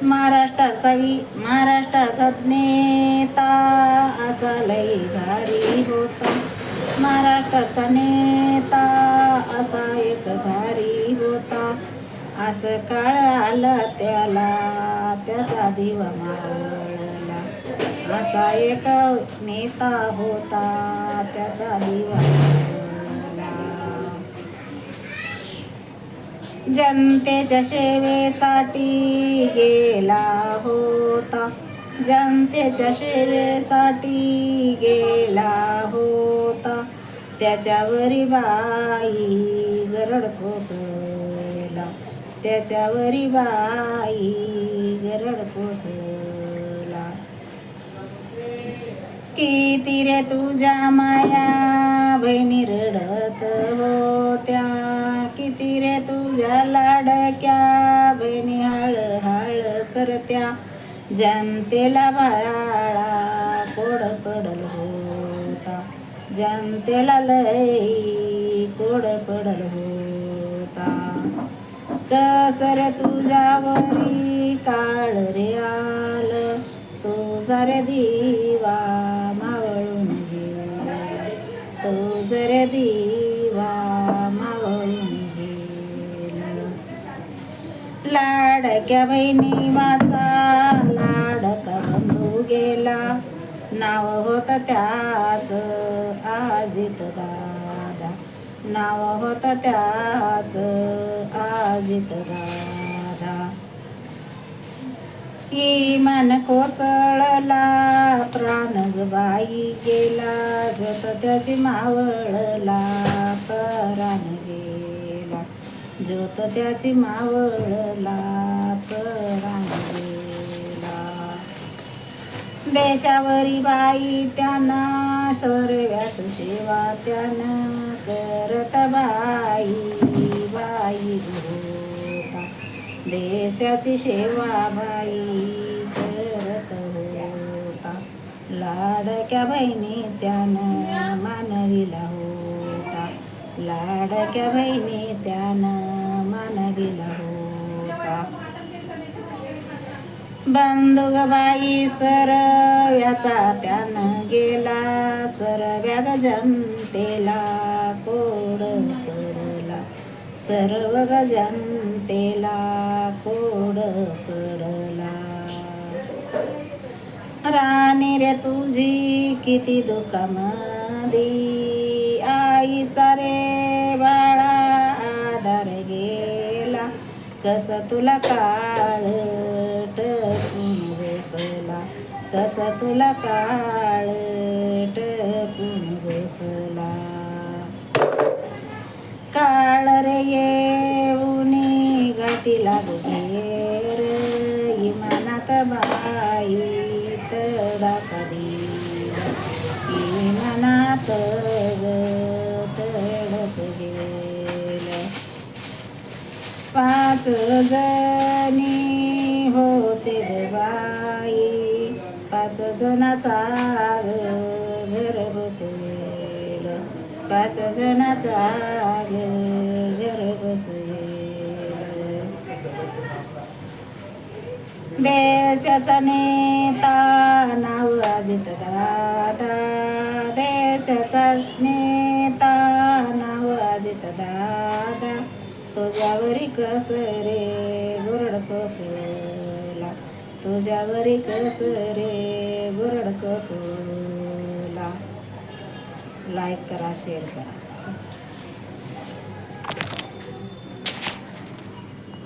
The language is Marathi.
महाराष्ट्राचा नेता असा लई भारी होता. महाराष्ट्राचा नेता असा एक भारी होता. असं काळ आला त्याला त्याचा दिवा मावळला. असा एक नेता होता त्याचा दिवा मावळला. जनतेच्या सेवेसाठी गेला होता. जनतेच्या सेवेसाठी गेला होता. त्याच्यावरी बाई गरड कोसला. त्याच्यावरी बाई गरड कोसला. किती रे तुझ्या माया बहिणी रडत होत्या. किती रे तुझ्या लाडक्या बहिणी हळ हळ करत्या. जनतेला बाळा कोड पडल होता. जनतेला लई कोड पडल होता. कसर तुझ्यावरी काळ रे आलं. तुझा रे दिवा मावळून गेला. तुझा रे दिवा मावळून गेला. लाडक्या बहिणी माझा लाडका बंधू गेला. नाव होतं त्याचं अजित दादा. नाव होतं त्याचं अजित दादा. इमान कोसळला प्राण बाई गेला. ज्योत त्याची मावळला प्राण गेला. ज्योत त्याची मावळला प्राण गेला. देशावरी बाई त्यानं सर्व्याच सेवा त्यानं करत बाई बाई होता. देशाची सेवा बाई करत होता. लाडक्या बहिणी त्यानं मानविला होता. लाडक्या बहिणी त्यानं मानविला होता. बंधुबाई सरव्याचा त्यानं गेला. सरव्या ग जनतेला कोड पडला. सर्व ग जनतेला कोड पडला. राणी रे तुझी किती दुःखामधी. आईचा रे बाळा आधार गेला. कसा तुला काळ टपून बसला. कसा तुला काळ टपून बसला. काळ रे येऊनी गाठी लाग घेर. इमानात बाई तडाखा दिला. इमानात तडक गेलं. 5 जणी होते ग बाई. 5 जणाचा घर बसवेल. 5 जणाचा घर बसवेल. देशाचा नेता नाव अजित दादा. देशाचा नेता नाव अजित दादा. तुझ्यावरी कस रे गुरड कोसळला. तुझ्यावरी कस रे गुरड कोसळला. लाईक करा, शेअर करा.